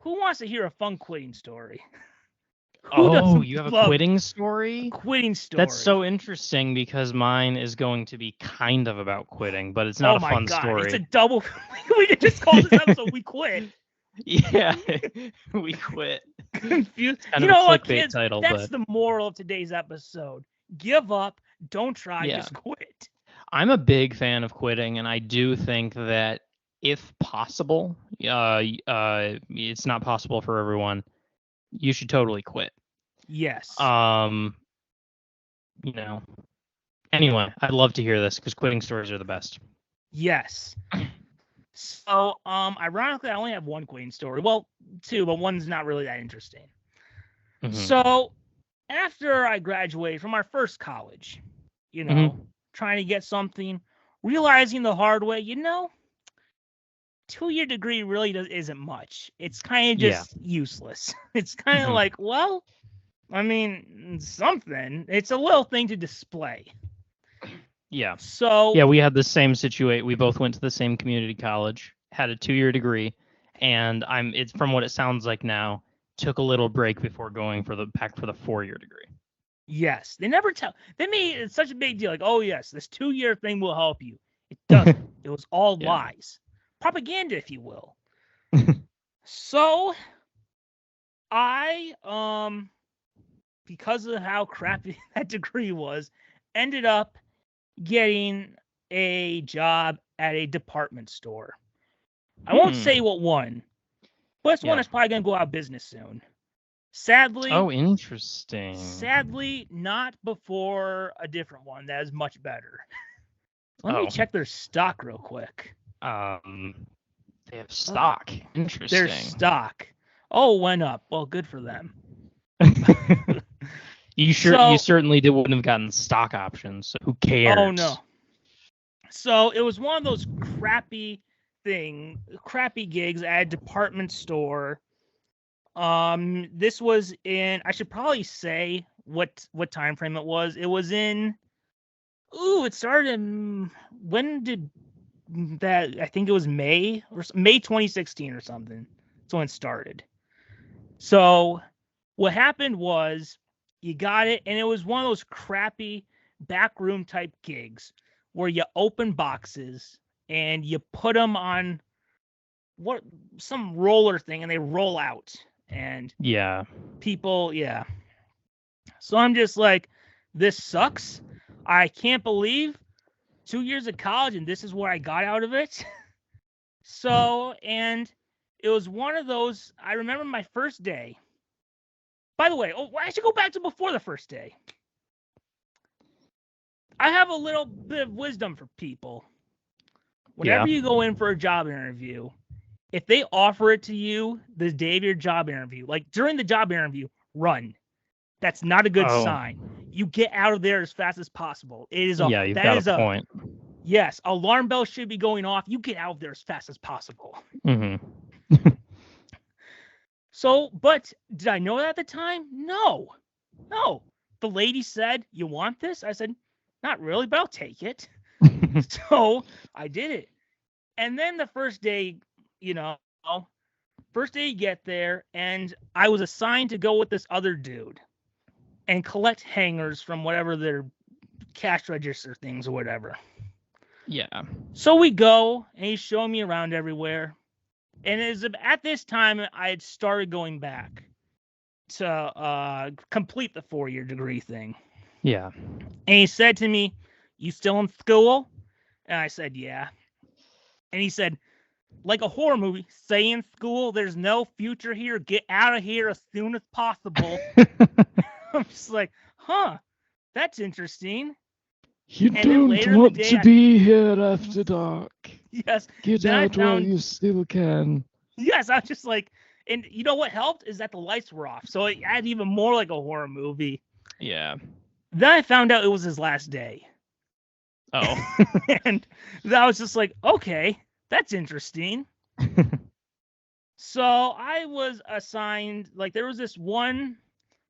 Who wants to hear a fun quitting story? Who Oh, doesn't you have a love quitting story? quitting story? That's so interesting because mine is going to be kind of about quitting, but it's not Oh a my fun god, it's a story. double. We could just call this episode "We Quit." Yeah, we quit. Confused. It's kind You of a know what, clickbait kids? title, That's but the moral of today's episode. Give up. Don't try. yeah. Just quit. I'm a big fan of quitting, and I do think that if possible, it's not possible for everyone. You should totally quit. Yes. Um, you know. Anyway, I'd love to hear this because quitting stories are the best. Yes. So, ironically, I only have one quitting story. Well, two, but one's not really that interesting. Mhm. So, after I graduated from our first college, trying to get something, realizing the hard way, 2-year degree really isn't much. It's kind of just useless. It's kind of Mhm. like, well, I mean, something. It's a little thing to display. Yeah. So, Yeah, we had the same situation. We both went to the same community college, had a 2-year degree, and it's from what it sounds like now, took a little break before going back for the 4-year degree. yes, they never tell. They made it such a big deal. Like, oh yes, this 2-year thing will help you. It doesn't. It was all Yeah. lies, propaganda, if you will. So, I because of how crappy that degree was, ended up getting a job at a department store. I won't say what one, but it's one that's probably going to go out of business soon. Sadly. Oh, interesting. Sadly, not before a different one that is much better. Let me check their stock real quick. They have stock. Interesting. Their stock. Oh, went up. Well, good for them. You certainly wouldn't have gotten stock options. So who cares? Oh no. So it was one of those crappy gigs at a department store. This was in. I should probably say what time frame it was. It was in. It started in. When did that? I think it was May 2016 or something. That's when it started. So what happened was you got it, and it was one of those crappy backroom type gigs where you open boxes and you put them on some roller thing and they roll out. And people, So I'm just like, this sucks. I can't believe 2 years of college and this is what I got out of it. So, and it was one of those, I remember my first day. By the way, I should go back to before the first day. I have a little bit of wisdom for people. Whenever you go in for a job interview, if they offer it to you the day of your job interview, like during the job interview, run. That's not a good sign. You get out of there as fast as possible. It is you've got a point. Yes, alarm bell should be going off. You get out of there as fast as possible. Mm-hmm. So, but did I know that at the time? No. The lady said, "You want this?" I said, "Not really, but I'll take it." So I did it. And then the first day, you get there, and I was assigned to go with this other dude and collect hangers from whatever their cash register things or whatever. Yeah. So we go, and he's showing me around everywhere. And it was at this time I had started going back to complete the 4-year degree thing. Yeah. And he said to me, "You still in school?" And I said, "Yeah." And he said, like a horror movie, "Stay in school. There's no future here. Get out of here as soon as possible." I'm just like, huh, that's interesting. You don't want to be here after dark. Yes. Get out while you still can. Yes, I was just like, and you know what helped is that the lights were off. So it added even more like a horror movie. Yeah. Then I found out it was his last day. Oh. And I was just like, okay, that's interesting. So I was assigned, like, there was this one,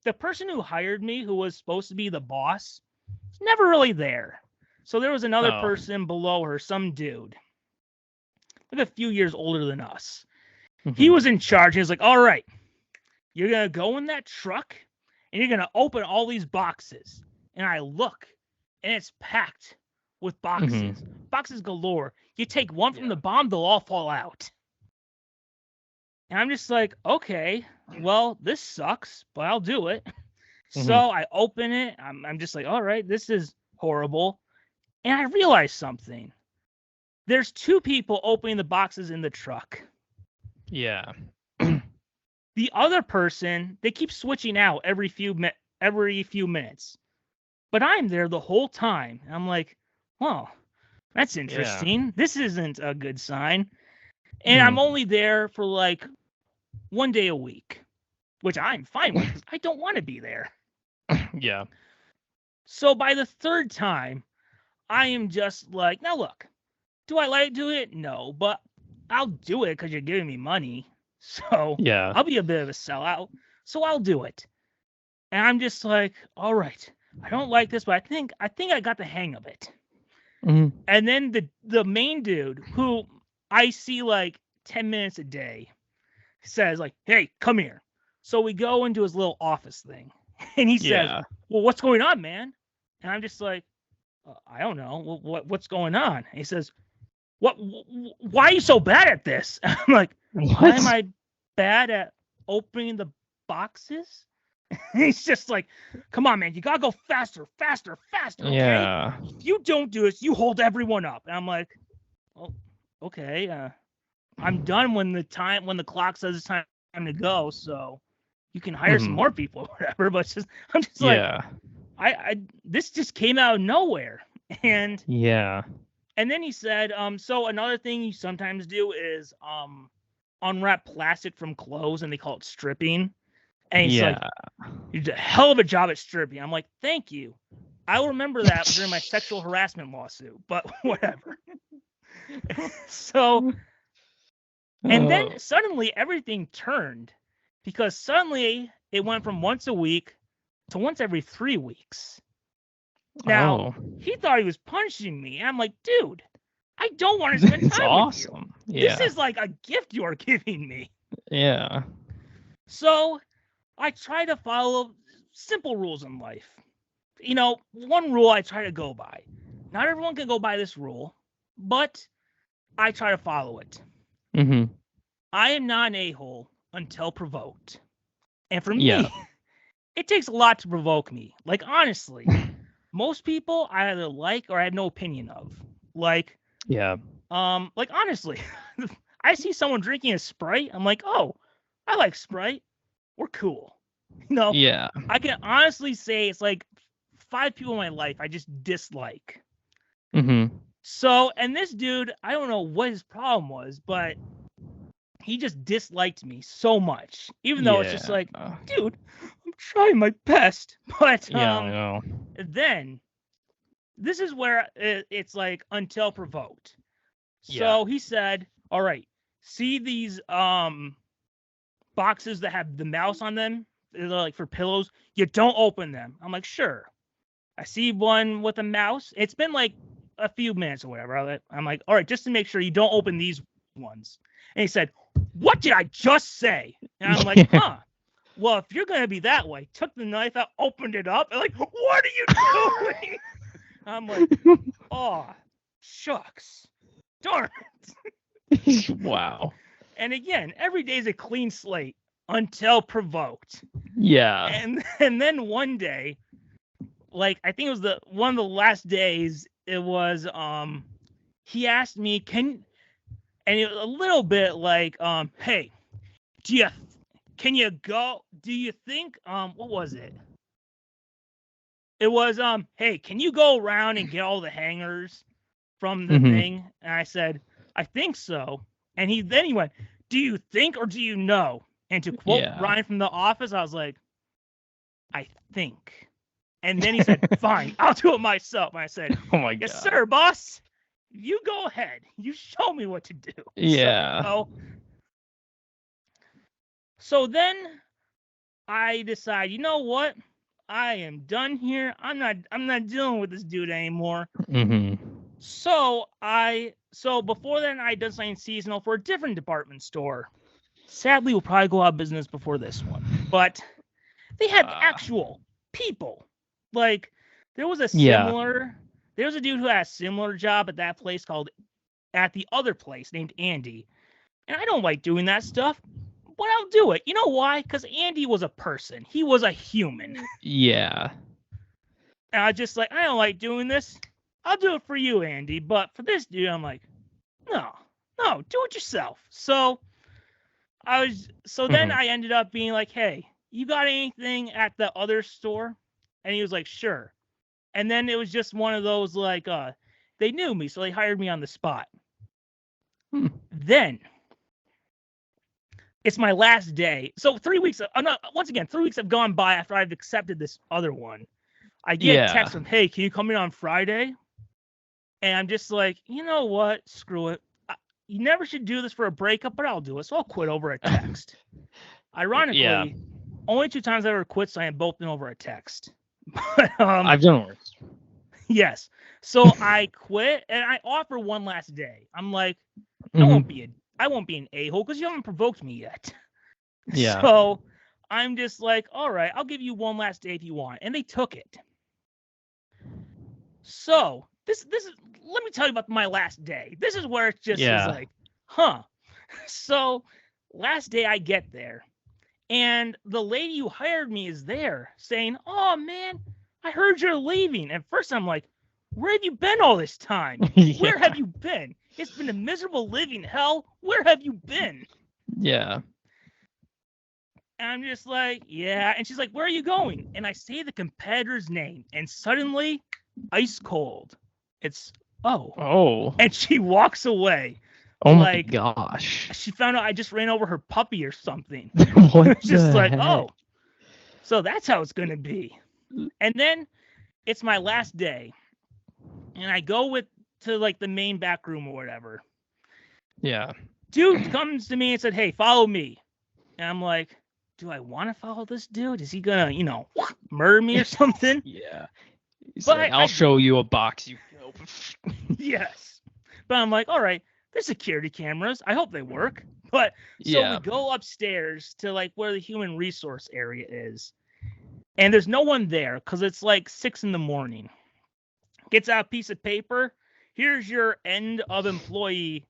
the person who hired me, who was supposed to be the boss, was never really there. So there was another person below her, some dude, like a few years older than us. He was in charge. He was like, all right, you're going to go in that truck and you're going to open all these boxes. And I look, and it's packed with boxes. Boxes galore. You take one from the bomb, they'll all fall out. And I'm just like, okay, well, this sucks, but I'll do it. So I open it. I'm just like, all right, this is horrible. And I realized something. There's 2 people opening the boxes in the truck. Yeah. The other person, they keep switching out every few minutes. But I'm there the whole time. I'm like, well, that's interesting. Yeah. This isn't a good sign. And I'm only there for like 1 day a week, which I'm fine with because I don't want to be there. Yeah. So by the 3rd time, I am just like, now look, do I like to do it? No, but I'll do it because you're giving me money. So yeah, I'll be a bit of a sellout. So I'll do it. And I'm just like, all right, I don't like this, but I think I got the hang of it. And then the main dude, who I see like 10 minutes a day, says like, hey, come here. So we go into his little office thing. And he says, well, what's going on, man? And I'm just like, I don't know. What's going on? And he says, why are you so bad at this? I'm like, why am I bad at opening the boxes? And he's just like, come on, man, you gotta go faster. Okay? Yeah. If you don't do this, you hold everyone up. And I'm like, oh, okay. I'm done when the clock says it's time to go. So you can hire some more people or whatever. But I'm just like, I this just came out of nowhere. And and then he said, so another thing you sometimes do is unwrap plastic from clothes, and they call it stripping. And he's like, you did a hell of a job at stripping. I'm like, thank you. I will remember that during my sexual harassment lawsuit, but whatever. So, and then suddenly everything turned, because suddenly it went from once a week to once every 3 weeks. Now, he thought he was punishing me. And I'm like, dude, I don't want to spend time with you. Yeah. This is like a gift you are giving me. Yeah. So I try to follow simple rules in life. You know, one rule I try to go by. Not everyone can go by this rule, but I try to follow it. I am not an a-hole until provoked. And for me, it takes a lot to provoke me. Like, honestly, most people I either like or I have no opinion of. Like, honestly, I see someone drinking a Sprite. I'm like, oh, I like Sprite. We're cool. You know, I can honestly say it's like 5 people in my life I just dislike. So, and this dude, I don't know what his problem was, but he just disliked me so much, even though it's just like, dude, I'm trying my best. But then this is where it's like until provoked. So he said, all right, see these boxes that have the mouse on them? They're like for pillows. You don't open them. I'm like, sure. I see one with a mouse. It's been like a few minutes or whatever. I'm like, all right, just to make sure you don't open these ones. And he said, what did I just say? And I'm like, huh. Well, if you're going to be that way, took the knife out, opened it up, and like, what are you doing? I'm like, oh, shucks. Darn it. Wow. And again, every day is a clean slate until provoked. Yeah. And then one day, like, I think it was one of the last days, it was, he asked me, and it was a little bit like, hey, can you go? Do you think, what was it? It was, hey, can you go around and get all the hangers from the thing? And I said, I think so. And then he went, do you think or do you know? And to quote Ryan from The Office, I was like, I think. And then he said, fine, I'll do it myself. And I said, oh my God. Yes, sir, boss. You go ahead. You show me what to do. Yeah. So then I decide, you know what? I am done here. I'm not dealing with this dude anymore. So before then, I did something seasonal for a different department store. sadly will probably go out of business before this one. But they had actual people. Like, there was a dude who had a similar job at that place at the other place named Andy. And I don't like doing that stuff, but I'll do it. You know why? Because Andy was a person. He was a human. Yeah. And I just I don't like doing this. I'll do it for you, Andy. But for this dude, I'm like, no, do it yourself. So then I ended up being like, hey, you got anything at the other store? And he was like, sure. And then it was just one of those they knew me, so they hired me on the spot. Then it's my last day. So 3 weeks, once again, 3 weeks have gone by after I've accepted this other one. I get a text from, hey, can you come in on Friday? And I'm just like, you know what? Screw it. You never should do this for a breakup, but I'll do it. So I'll quit over a text. Ironically, only 2 times I ever quit, so I have both been over a text. But, I've done worse. Yes. So I quit, and I offer one last day. I'm like, I won't be an a-hole because you haven't provoked me yet. Yeah. So I'm just like, all right, I'll give you one last day if you want. And they took it. So this is, let me tell you about my last day. This is where it just is like, huh. So last day I get there, and the lady who hired me is there saying, oh man, I heard you're leaving. At first I'm like, where have you been all this time? Where have you been? It's been a miserable living hell. Where have you been? Yeah. And I'm just like, yeah. And she's like, where are you going? And I say the competitor's name, and suddenly, ice cold. It's, oh. And she walks away. Oh my gosh. She found out I just ran over her puppy or something. What just the heck? oh. So that's how it's going to be. And then it's my last day. And I go to the main back room or whatever. Yeah. Dude comes to me and said, hey, follow me. And I'm like, do I want to follow this dude? Is he going to, murder me or something? Yeah. But I'll show you a box. Yes. But I'm like, all right, there's security cameras. I hope they work. But so we go upstairs to where the human resource area is. And there's no one there because it's 6 a.m. Gets out a piece of paper. Here's your end of employee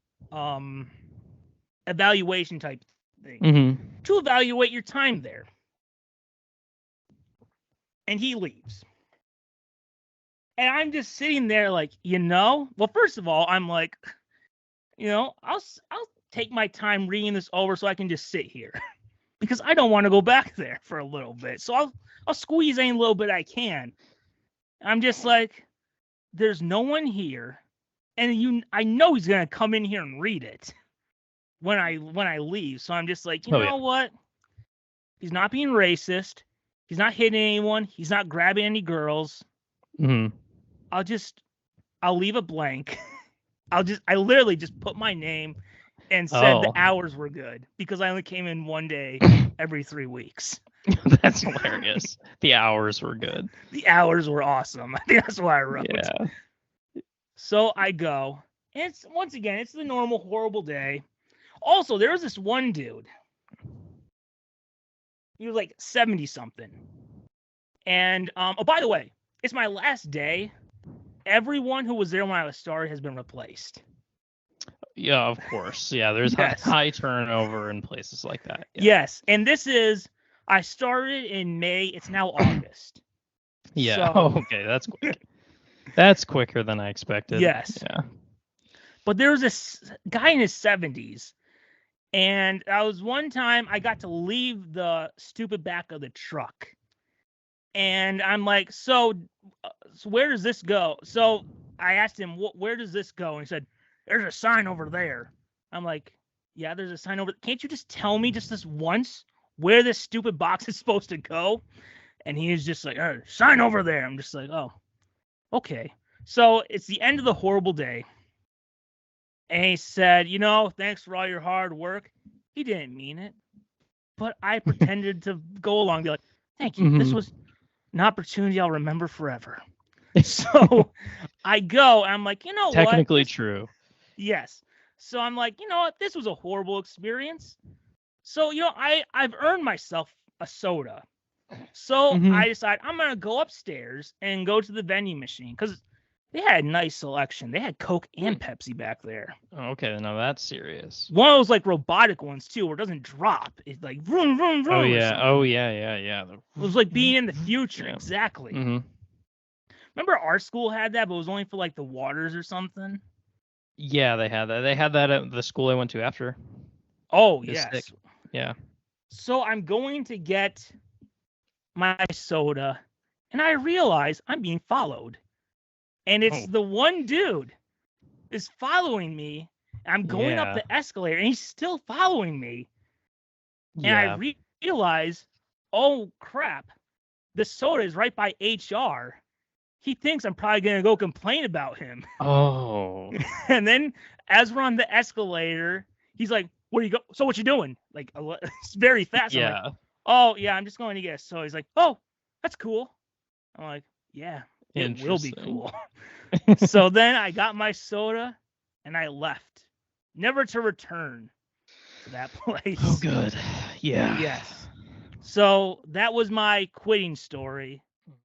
evaluation type thing to evaluate your time there. And he leaves. And I'm just sitting there well, first of all, I'm like, I'll take my time reading this over so I can just sit here because I don't want to go back there for a little bit. So I'll squeeze any little bit I can. I'm just like, there's no one here, and I know he's gonna come in here and read it when I leave. So I'm just like, you know what? He's not being racist. He's not hitting anyone. He's not grabbing any girls. I'll leave it blank. I literally just put my name and said the hours were good because I only came in one day every 3 weeks. That's hilarious. The hours were good. The hours were awesome. I think that's why I wrote. Yeah. So I go. And it's the normal horrible day. Also, there was this one dude. He was 70 something. And by the way, it's my last day. Everyone who was there when I was started has been replaced. Yeah, of course. Yeah, there's high turnover in places like that. Yeah. Yes, and I started in May. It's now August. Yeah. So, okay, that's quick. That's quicker than I expected. Yes. Yeah. But there was this guy in his 70s, and one time I got to leave the stupid back of the truck. And I'm like, so where does this go? So I asked him, where does this go? And he said, there's a sign over there. I'm like, yeah, there's a sign over. Can't you just tell me just this once where this stupid box is supposed to go? And he was just like, sign over there. I'm just like, oh, okay. So it's the end of the horrible day. And he said, thanks for all your hard work. He didn't mean it. But I pretended to go along and be like, thank you. This was an opportunity I'll remember forever. So I go, and I'm like, what? Technically true. Yes. So I'm like, what? This was a horrible experience. So, I've earned myself a soda. So Mhm. I decide I'm going to go upstairs and go to the vending machine because they had a nice selection. They had Coke and Pepsi back there. Okay, now that's serious. One of those like robotic ones too, where it doesn't drop. It's like vroom, vroom, vroom. Oh or yeah. something. Oh yeah. It was like being in the future. Yeah. Exactly. Mm-hmm. Remember our school had that, but it was only for like the waters or something. Yeah, they had that. They had that at the school I went to after. Oh, It's yes. sick. Yeah. So I'm going to get my soda, and I realize I'm being followed. And it's the one dude is following me. I'm going up the escalator, and he's still following me. And I realize, oh, crap, the soda is right by HR. He thinks I'm probably going to go complain about him. Oh. And then as we're on the escalator, he's like, what you doing? Like, it's very fast. Yeah. I'm like, oh, yeah, I'm just going to get a soda. He's like, oh, that's cool. I'm like, yeah, it will be cool. So then I got my soda and I left, never to return to that place. Oh, good. Yeah. Yes. So that was my quitting story.